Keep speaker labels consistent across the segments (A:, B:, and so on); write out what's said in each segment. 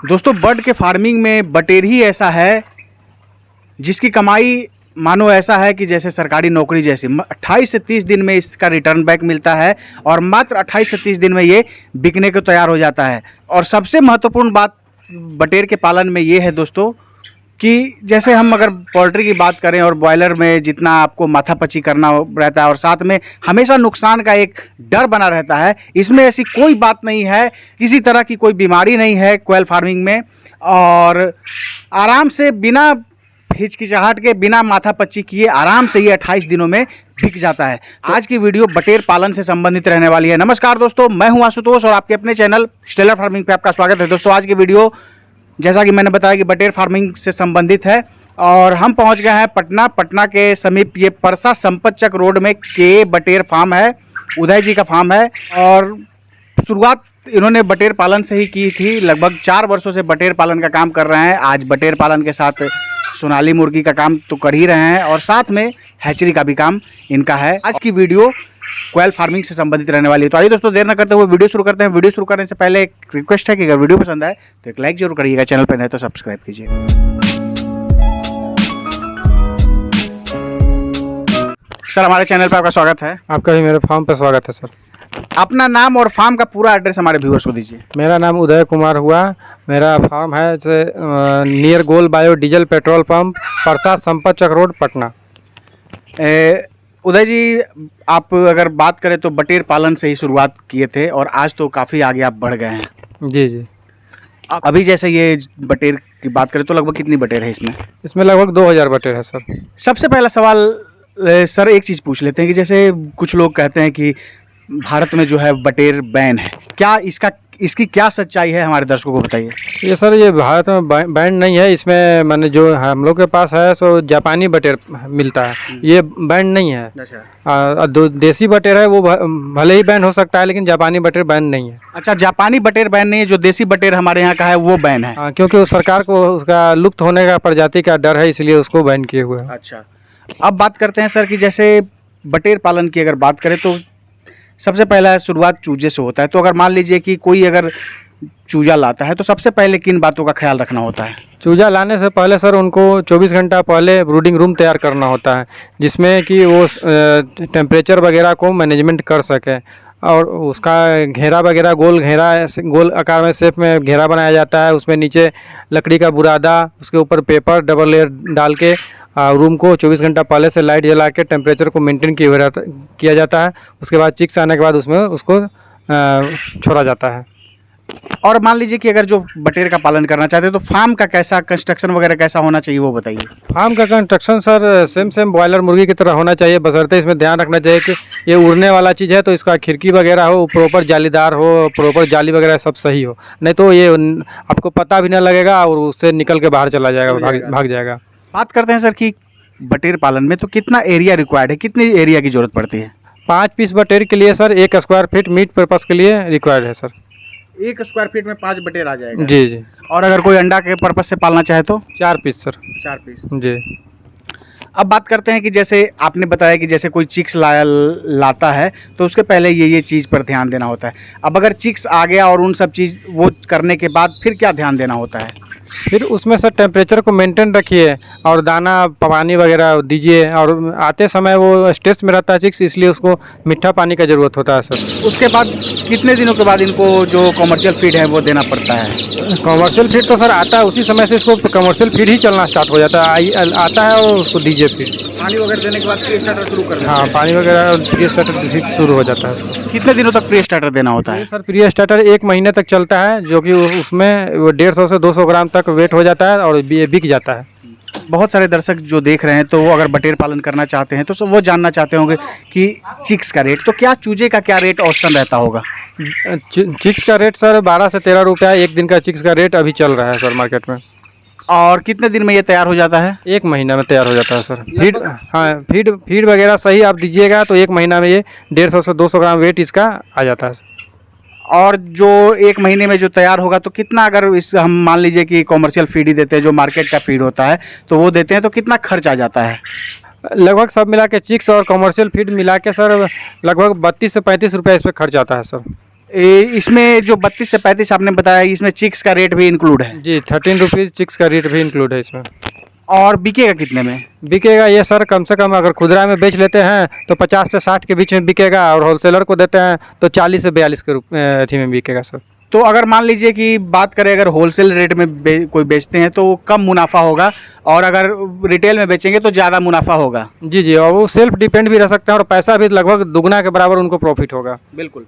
A: दोस्तों बर्ड के फार्मिंग में बटेर ही ऐसा है जिसकी कमाई मानो ऐसा है कि जैसे सरकारी नौकरी जैसी। 28 से 30 दिन में इसका रिटर्न बैक मिलता है और मात्र 28 से 30 दिन में ये बिकने को तैयार हो जाता है। और सबसे महत्वपूर्ण बात बटेर के पालन में ये है दोस्तों कि जैसे हम अगर पोल्ट्री की बात करें और बॉयलर में जितना आपको माथापच्ची करना रहता है और साथ में हमेशा नुकसान का एक डर बना रहता है, इसमें ऐसी कोई बात नहीं है, किसी तरह की कोई बीमारी नहीं है क्वेल फार्मिंग में। और आराम से बिना हिचकिचाहट के, बिना माथापच्ची किए आराम से ये 28 दिनों में बिक जाता है। आज की वीडियो बटेर पालन से संबंधित रहने वाली है। नमस्कार दोस्तों, मैं हूं आशुतोष और आपके अपने चैनल स्टेलर फार्मिंग पे आपका स्वागत है। दोस्तों आज की वीडियो जैसा कि मैंने बताया कि बटेर फार्मिंग से संबंधित है और हम पहुंच गए हैं पटना के समीप। ये परसा संपतचक रोड में के बटेर फार्म है, उदय जी का फार्म है। और शुरुआत इन्होंने बटेर पालन से ही की थी। लगभग 4 वर्षों से बटेर पालन का काम कर रहे हैं। आज बटेर पालन के साथ सोनाली मुर्गी का काम तो कर ही रहे हैं और साथ में हैचरी का भी काम इनका है। आज की वीडियो क्वेल फार्मिंग से संबंधित रहने वाली है। तो आइए दोस्तों देर न करते हुए वीडियो शुरू करते हैं। वीडियो शुरू करने से पहले एक रिक्वेस्ट है कि अगर वीडियो पसंद आए तो एक लाइक जरूर करिएगा, चैनल पर नहीं तो सब्सक्राइब कीजिए। सर हमारे चैनल पर आपका स्वागत है।
B: आपका भी मेरे फार्म पर स्वागत है सर।
A: अपना नाम और फार्म का पूरा एड्रेस हमारे व्यूअर्स को दीजिए।
B: मेरा नाम उदय कुमार हुआ। मेरा फार्म है नियर गोल bio diesel petrol pump, Parsa Sampatchak road, Patna.
A: Uday ji, आप अगर बात करें तो बटेर पालन से ही शुरुआत किए थे और आज तो काफ़ी आगे आप बढ़ गए हैं।
B: जी जी।
A: अभी जैसे ये बटेर की बात करें तो लगभग कितनी बटेर है इसमें?
B: इसमें लगभग 2000 बटेर है सर।
A: सबसे पहला सवाल सर एक चीज़ पूछ लेते हैं कि जैसे कुछ लोग कहते हैं कि भारत में जो है बटेर बैन है, क्या इसकी क्या सच्चाई है, हमारे दर्शकों को बताइए।
B: ये सर ये भारत में बैन नहीं है। इसमें मैंने जो हम लोग के पास है सो जापानी बटेर मिलता है, ये बैन नहीं है। अच्छा। देसी बटेर है वो भले ही बैन हो सकता है, लेकिन जापानी बटेर बैन नहीं है।
A: अच्छा, जापानी बटेर बैन नहीं है, जो देसी बटेर हमारे यहाँ का है वो बैन है।
B: हाँ, क्योंकि उस सरकार को उसका लुप्त होने का प्रजाति का डर है, इसलिए उसको बैन किए हुए हैं।
A: अच्छा, अब बात करते हैं सर कि जैसे बटेर पालन की अगर बात करें तो सबसे पहला शुरुआत चूजे से होता है। तो अगर मान लीजिए कि कोई अगर चूजा लाता है तो सबसे पहले किन बातों का ख्याल रखना होता है?
B: चूजा लाने से पहले सर उनको 24 घंटा पहले ब्रूडिंग रूम तैयार करना होता है, जिसमें कि वो टेम्परेचर वगैरह को मैनेजमेंट कर सके। और उसका घेरा वगैरह गोल आकार में शेप में घेरा बनाया जाता है। उसमें नीचे लकड़ी का बुरादा, उसके ऊपर पेपर डबल लेयर डाल के रूम को 24 घंटा पहले से लाइट जला के टेम्परेचर को मेंटेन किया जाता है। उसके बाद चिक्स आने के बाद उसमें उसको छोड़ा जाता है।
A: और मान लीजिए कि अगर जो बटेर का पालन करना चाहते हैं तो फार्म का कैसा कंस्ट्रक्शन वगैरह कैसा होना चाहिए वो बताइए।
B: फार्म का कंस्ट्रक्शन सर सेम बॉयलर मुर्गी की तरह होना चाहिए, बशर्ते इसमें ध्यान रखना चाहिए कि ये उड़ने वाला चीज़ है तो इसका खिड़की वगैरह हो, प्रॉपर जालीदार हो, प्रॉपर जाली वगैरह सब सही हो, नहीं तो ये आपको पता भी ना लगेगा और उससे निकल के बाहर चला जाएगा, भाग जाएगा।
A: बात करते हैं सर कि बटेर पालन में तो कितना एरिया रिक्वायर्ड है, कितनी एरिया की जरूरत पड़ती है?
B: 5 पीस बटेर के लिए sir 1 square feet meat purpose के लिए रिक्वायर्ड है सर।
A: 1 स्क्वायर फीट में 5 बटेर आ जाएगा?
B: जी जी।
A: और अगर कोई अंडा के पर्पज से पालना चाहे तो?
B: 4 पीस सर।
A: 4 पीस
B: जी।
A: अब बात करते हैं कि जैसे आपने बताया कि जैसे कोई चिक्स लाता है तो उसके पहले ये चीज़ पर ध्यान देना होता है। अब अगर चिक्स आ गया और उन सब चीज़ वो करने के बाद फिर क्या ध्यान देना होता है?
B: फिर उसमें सर टेम्परेचर को मेंटेन रखिए और दाना पानी वगैरह दीजिए। और आते समय वो स्ट्रेस में रहता है चिक्स, इसलिए उसको मीठा पानी का ज़रूरत होता है सर।
A: उसके बाद कितने दिनों के बाद इनको जो कमर्शियल फीड है वो देना पड़ता है?
B: कमर्शियल फीड तो सर आता है उसी समय से इसको कमर्शियल फीड ही चलना स्टार्ट हो जाता है, आता है और उसको दीजिए। फिर
A: पानी वगैरह देने के बाद प्री स्टार्टर शुरू कर देते हैं?
B: हाँ, पानी वगैरह प्री स्टार्टर शुरू हो जाता है उसको।
A: कितने दिनों तक प्री स्टार्टर देना होता है?
B: सर प्री स्टार्टर 1 महीने तक चलता है, जो कि उसमें 150 से 200 ग्राम तक वेट हो जाता है और बिक जाता है।
A: बहुत सारे दर्शक जो देख रहे हैं तो वो अगर बटेर पालन करना चाहते हैं तो वो जानना चाहते होंगे कि चिक्स का रेट, तो क्या चूजे का क्या रेट औसतन रहता होगा?
B: चिक्स का रेट सर 12 से 13 रुपया 1 दिन का चिक्स का रेट अभी चल रहा है सर मार्केट में।
A: और कितने दिन में ये तैयार हो जाता है?
B: 1 महीना में तैयार हो जाता है सर। फीड वगैरह सही आप दीजिएगा तो 1 महीना में ये 150 से 200 ग्राम वेट इसका आ जाता है।
A: और जो 1 महीने में जो तैयार होगा तो कितना, अगर इस हम मान लीजिए कि कॉमर्शियल फीड ही देते हैं, जो मार्केट का फीड होता है तो वो देते हैं, तो कितना खर्च आ जाता है?
B: लगभग सब मिला के चिक्स और कमर्शियल फीड मिला के सर लगभग 32 से 35 रुपये इस पर खर्च आता है सर।
A: इसमें जो 32 से 35 आपने बताया, इसमें चिक्स का रेट भी इंक्लूड है
B: जी 13 रुपीज़ चिक्स का रेट भी इंक्लूड है इसमें।
A: और बिकेगा कितने में?
B: बिकेगा ये सर कम से कम, अगर खुदरा में बेच लेते हैं तो 50 से 60 के बीच में बिकेगा, और होलसेलर को देते हैं तो 40 से 42 के अथी में बिकेगा सर।
A: तो अगर मान लीजिए कि बात करें, अगर होलसेल रेट में कोई बेचते हैं तो कम मुनाफा होगा, और अगर रिटेल में बेचेंगे तो ज़्यादा मुनाफा होगा।
B: जी जी, और वो सेल्फ डिपेंड भी रह सकते हैं और पैसा भी लगभग दुगना के बराबर उनको प्रॉफिट होगा।
A: बिल्कुल।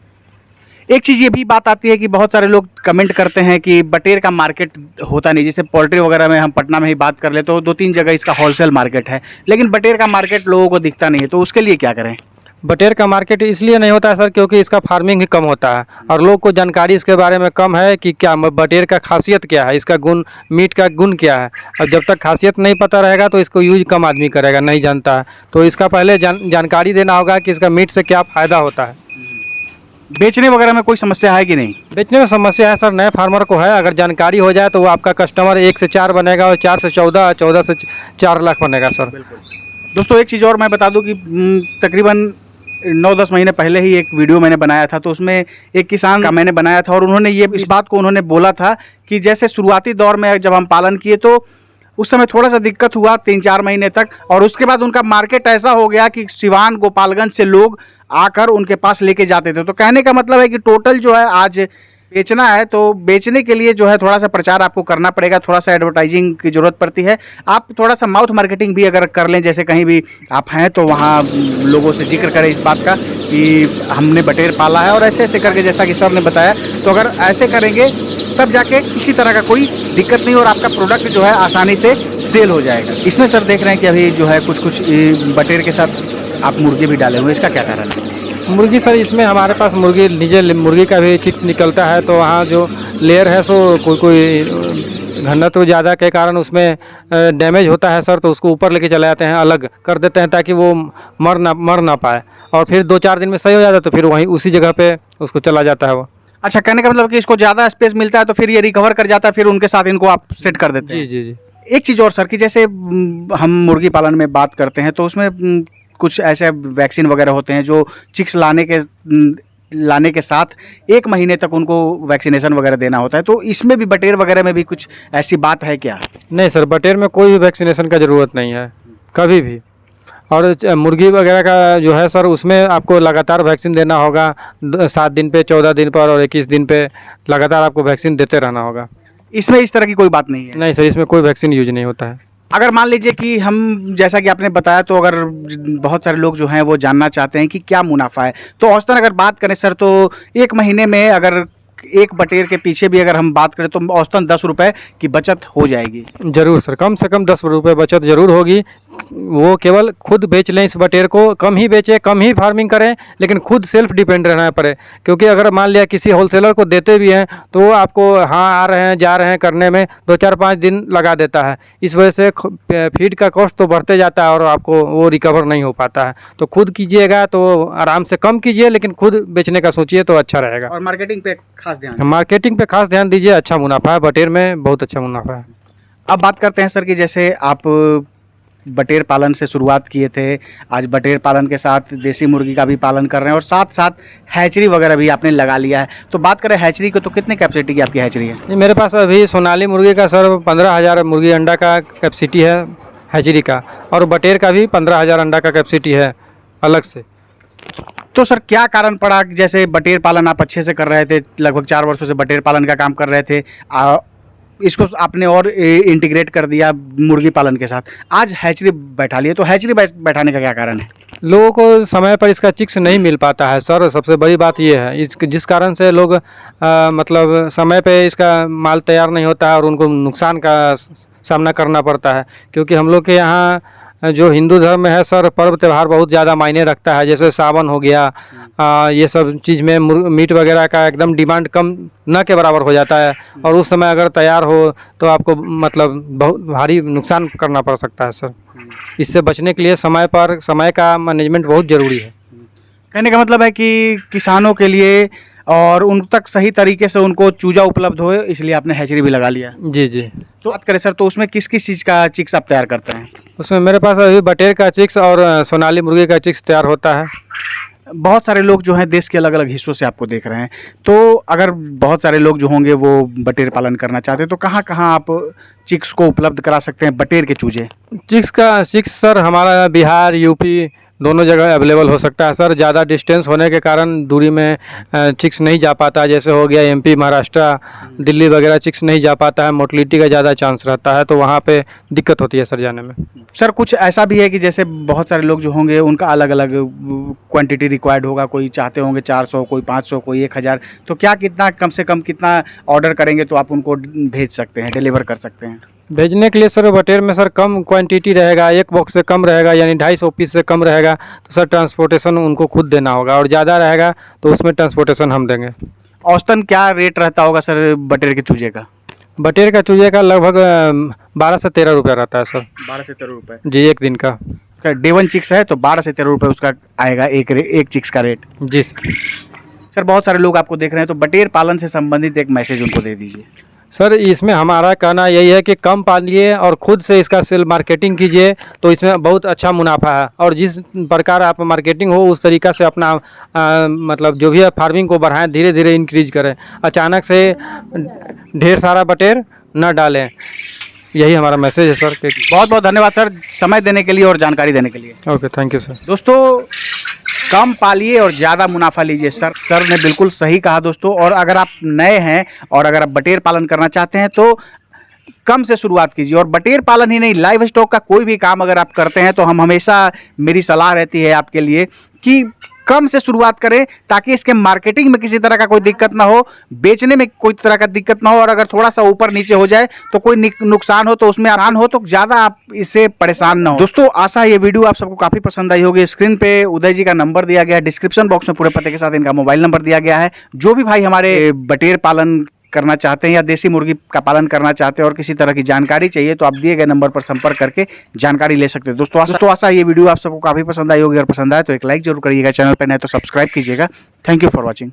A: एक चीज़ ये भी बात आती है कि बहुत सारे लोग कमेंट करते हैं कि बटेर का मार्केट होता नहीं, जैसे पोल्ट्री वगैरह में हम पटना में ही बात कर ले तो 2-3 जगह इसका होलसेल मार्केट है, लेकिन बटेर का मार्केट लोगों को दिखता नहीं है, तो उसके लिए क्या करें?
B: बटेर का मार्केट इसलिए नहीं होता है सर क्योंकि इसका फार्मिंग ही कम होता है और लोग को जानकारी इसके बारे में कम है कि क्या बटेर का खासियत क्या है, इसका गुण, मीट का गुण क्या है। और जब तक खासियत नहीं पता रहेगा तो इसको यूज कम आदमी करेगा, नहीं जानता है। तो इसका पहले जानकारी देना होगा कि इसका मीट से क्या फ़ायदा होता है।
A: बेचने वगैरह में कोई समस्या है कि नहीं?
B: बेचने में समस्या है सर, नए फार्मर को है, अगर जानकारी हो जाए तो वो आपका कस्टमर 1 से 4 बनेगा और 4 से 14, 14 से 4 लाख बनेगा सर।
A: दोस्तों एक चीज़ और मैं बता दूं कि तकरीबन 9-10 महीने पहले ही एक वीडियो मैंने बनाया था, तो उसमें एक किसान का मैंने बनाया था और उन्होंने ये इस बात को उन्होंने बोला था कि जैसे शुरुआती दौर में जब हम पालन किए तो उस समय थोड़ा सा दिक्कत हुआ 3-4 महीने तक, और उसके बाद उनका मार्केट ऐसा हो गया कि सिवान गोपालगंज से लोग आकर उनके पास लेके जाते थे। तो कहने का मतलब है कि टोटल जो है आज बेचना है तो बेचने के लिए जो है थोड़ा सा प्रचार आपको करना पड़ेगा, थोड़ा सा एडवर्टाइजिंग की ज़रूरत पड़ती है। आप थोड़ा सा माउथ मार्केटिंग भी अगर कर लें, जैसे कहीं भी आप हैं तो वहाँ लोगों से जिक्र करें इस बात का कि हमने बटेर पाला है और ऐसे ऐसे करके, जैसा कि सर ने बताया। तो अगर ऐसे करेंगे तब जाके किसी तरह का कोई दिक्कत नहीं और आपका प्रोडक्ट जो है आसानी से सेल हो जाएगा। इसमें सर देख रहे हैं कि अभी जो है कुछ बटेर के साथ आप मुर्गे भी डाले हुए, इसका क्या कारण है?
B: मुर्गी सर, इसमें हमारे पास मुर्गी नीचे मुर्गी का भी चिक्स निकलता है, तो वहाँ जो लेयर है सो कोई घनत्व ज़्यादा के कारण उसमें डैमेज होता है सर, तो उसको ऊपर लेके चले जाते हैं, अलग कर देते हैं ताकि वो मर ना पाए, और फिर 2-4 दिन में सही हो जाता है तो फिर वहीं उसी जगह पे उसको चला जाता है वो।
A: अच्छा, कहने का मतलब कि इसको ज़्यादा स्पेस मिलता है तो फिर ये रिकवर कर जाता है, फिर उनके साथ इनको आप सेट कर देते हैं।
B: जी जी जी।
A: एक चीज़ और सर कि जैसे हम मुर्गी पालन में बात करते हैं तो उसमें कुछ ऐसे वैक्सीन वगैरह होते हैं जो चिक्स लाने के साथ 1 महीने तक उनको वैक्सीनेशन वगैरह देना होता है, तो इसमें भी बटेर वगैरह में भी कुछ ऐसी बात है क्या?
B: नहीं सर, बटेर में कोई भी वैक्सीनेशन का ज़रूरत नहीं है कभी भी। और मुर्गी वगैरह का जो है सर, उसमें आपको लगातार वैक्सीन देना होगा, 7 दिन पे, 14 दिन पर और 21 दिन पे लगातार आपको वैक्सीन देते रहना होगा।
A: इसमें इस तरह की कोई बात नहीं है?
B: नहीं सर, इसमें कोई वैक्सीन यूज नहीं होता है।
A: अगर मान लीजिए कि हम, जैसा कि आपने बताया, तो अगर बहुत सारे लोग जो हैं वो जानना चाहते हैं कि क्या मुनाफा है, तो औसतन अगर बात करें सर तो 1 महीने में अगर एक बटेर के पीछे भी अगर हम बात करें तो औसतन 10 रुपये की बचत हो जाएगी।
B: ज़रूर सर, कम से कम 10 रुपये बचत ज़रूर होगी। वो केवल खुद बेच लें इस बटेर को, कम ही बेचें, कम ही फार्मिंग करें, लेकिन खुद सेल्फ डिपेंड रहना पड़े। क्योंकि अगर मान लिया किसी होलसेलर को देते भी हैं तो वो आपको हाँ आ रहे हैं जा रहे हैं करने में 2-4-5 दिन लगा देता है। इस वजह से फीड का कॉस्ट तो बढ़ते जाता है और आपको वो रिकवर नहीं हो पाता है। तो खुद कीजिएगा तो आराम से कम कीजिए, लेकिन खुद बेचने का सोचिए तो अच्छा रहेगा।
A: और मार्केटिंग पे खास ध्यान
B: दीजिए, अच्छा मुनाफा है बटेर में, बहुत अच्छा मुनाफा है।
A: अब बात करते हैं सर कि जैसे आप बटेर पालन से शुरुआत किए थे, आज बटेर पालन के साथ देसी मुर्गी का भी पालन कर रहे हैं और साथ साथ हैचरी वगैरह भी आपने लगा लिया है। तो बात करें हैचरी को, तो कितने कैपेसिटी की आपकी हैचरी है?
B: मेरे पास अभी सोनाली मुर्गी का सर 15,000 मुर्गी अंडा का कैपेसिटी है हैचरी का, और बटेर का भी 15,000 अंडा का कैपेसिटी है अलग से।
A: तो सर क्या कारण पड़ा, जैसे बटेर पालन आप अच्छे से कर रहे थे, लगभग 4 वर्षों से बटेर पालन का काम कर रहे थे, इसको आपने और इंटीग्रेट कर दिया मुर्गी पालन के साथ, आज हैचरी बैठा लिए, तो हैचरी बैठाने का क्या कारण है?
B: लोगों को समय पर इसका चिक्स नहीं मिल पाता है सर, सबसे बड़ी बात ये है। जिस कारण से लोग मतलब समय पे इसका माल तैयार नहीं होता है और उनको नुकसान का सामना करना पड़ता है। क्योंकि हम लोग के यहाँ जो हिंदू धर्म में है सर, पर्व त्यौहार बहुत ज़्यादा मायने रखता है। जैसे सावन हो गया, ये सब चीज़ में मीट वगैरह का एकदम डिमांड कम न के बराबर हो जाता है, और उस समय अगर तैयार हो तो आपको मतलब बहुत भारी नुकसान करना पड़ सकता है सर। इससे बचने के लिए समय का मैनेजमेंट बहुत ज़रूरी है।
A: कहने का मतलब है कि किसानों के लिए और उन तक सही तरीके से उनको चूजा उपलब्ध हो, इसलिए आपने हैचरी भी लगा लिया।
B: जी जी।
A: तो बात करें सर, तो उसमें किस किस चीज़ का चिक्स आप तैयार करते हैं?
B: उसमें मेरे पास अभी बटेर का चिक्स और सोनाली मुर्गी का चिक्स तैयार होता है।
A: बहुत सारे लोग जो हैं देश के अलग अलग हिस्सों से आपको देख रहे हैं, तो अगर बहुत सारे लोग जो होंगे वो बटेर पालन करना चाहते हैं तो कहाँ कहाँ आप चिक्स को उपलब्ध करा सकते हैं, बटेर के चूजे?
B: चिक्स सर हमारा बिहार यूपी दोनों जगह अवेलेबल हो सकता है सर। ज़्यादा डिस्टेंस होने के कारण दूरी में चिक्स नहीं जा पाता, जैसे हो गया एमपी, महाराष्ट्र, दिल्ली वगैरह चिक्स नहीं जा पाता है, मोर्टलिटी का ज़्यादा चांस रहता है, तो वहाँ पे दिक्कत होती है सर जाने में।
A: सर कुछ ऐसा भी है कि जैसे बहुत सारे लोग जो होंगे उनका अलग अलग क्वांटिटी रिक्वायर्ड होगा, कोई चाहते होंगे 400, कोई 500, कोई 1000, तो क्या कितना कम से कम कितना ऑर्डर करेंगे तो आप उनको भेज सकते हैं, डिलीवर कर सकते हैं?
B: भेजने के लिए सर बटेर में सर कम क्वांटिटी रहेगा, एक बॉक्स से कम रहेगा, यानी 250 पीस से कम रहेगा तो सर ट्रांसपोर्टेशन उनको खुद देना होगा, और ज़्यादा रहेगा तो उसमें ट्रांसपोर्टेशन हम देंगे।
A: औसतन क्या रेट रहता होगा सर बटेर के चूजे का?
B: बटेर का चूजे का लगभग 12 से 13 रुपये रहता है सर।
A: 12 से 13 रुपये
B: जी, एक दिन का।
A: डे 1 चिक्स है तो 12 से 13 रुपये उसका आएगा एक चिक्स का रेट।
B: जी सर।
A: सर बहुत सारे लोग आपको देख रहे हैं, तो बटेर पालन से संबंधित एक मैसेज उनको दे दीजिए।
B: सर इसमें हमारा कहना यही है कि कम पालिए और खुद से इसका सेल मार्केटिंग कीजिए, तो इसमें बहुत अच्छा मुनाफा है, और जिस प्रकार आप मार्केटिंग हो उस तरीक़ा से अपना मतलब जो भी है फार्मिंग को बढ़ाएं, धीरे धीरे इंक्रीज करें, अचानक से ढेर सारा बटेर न डालें। यही हमारा मैसेज है सर।
A: बहुत बहुत धन्यवाद सर समय देने के लिए और जानकारी देने के लिए।
B: Okay, thank you sir.
A: दोस्तों कम पालिए और ज़्यादा मुनाफा लीजिए, सर ने बिल्कुल सही कहा दोस्तों। और अगर आप नए हैं और अगर आप बटेर पालन करना चाहते हैं तो कम से शुरुआत कीजिए। और बटेर पालन ही नहीं, लाइव स्टॉक का कोई भी काम अगर आप करते हैं तो हम हमेशा, मेरी सलाह रहती है आपके लिए कि कम से शुरुआत करें, ताकि इसके मार्केटिंग में किसी तरह का कोई दिक्कत ना हो, बेचने में कोई तरह का दिक्कत ना हो, और अगर थोड़ा सा ऊपर नीचे हो जाए तो कोई नुकसान हो तो उसमें आसान हो, तो ज़्यादा आप इससे परेशान ना हो। दोस्तों आशा है ये वीडियो आप सबको काफ़ी पसंद आई होगी। स्क्रीन पे उदय जी का नंबर दिया गया है, डिस्क्रिप्शन बॉक्स में पूरे पते के साथ इनका मोबाइल नंबर दिया गया है। जो भी भाई हमारे बटेर पालन करना चाहते हैं या देसी मुर्गी का पालन करना चाहते हैं और किसी तरह की जानकारी चाहिए तो आप दिए गए नंबर पर संपर्क करके जानकारी ले सकते हैं। दोस्तों आशा ये वीडियो आप सबको काफ़ी पसंद आई होगी, और पसंद आए तो एक लाइक जरूर करिएगा, चैनल पर नए तो सब्सक्राइब कीजिएगा। Thank you for watching.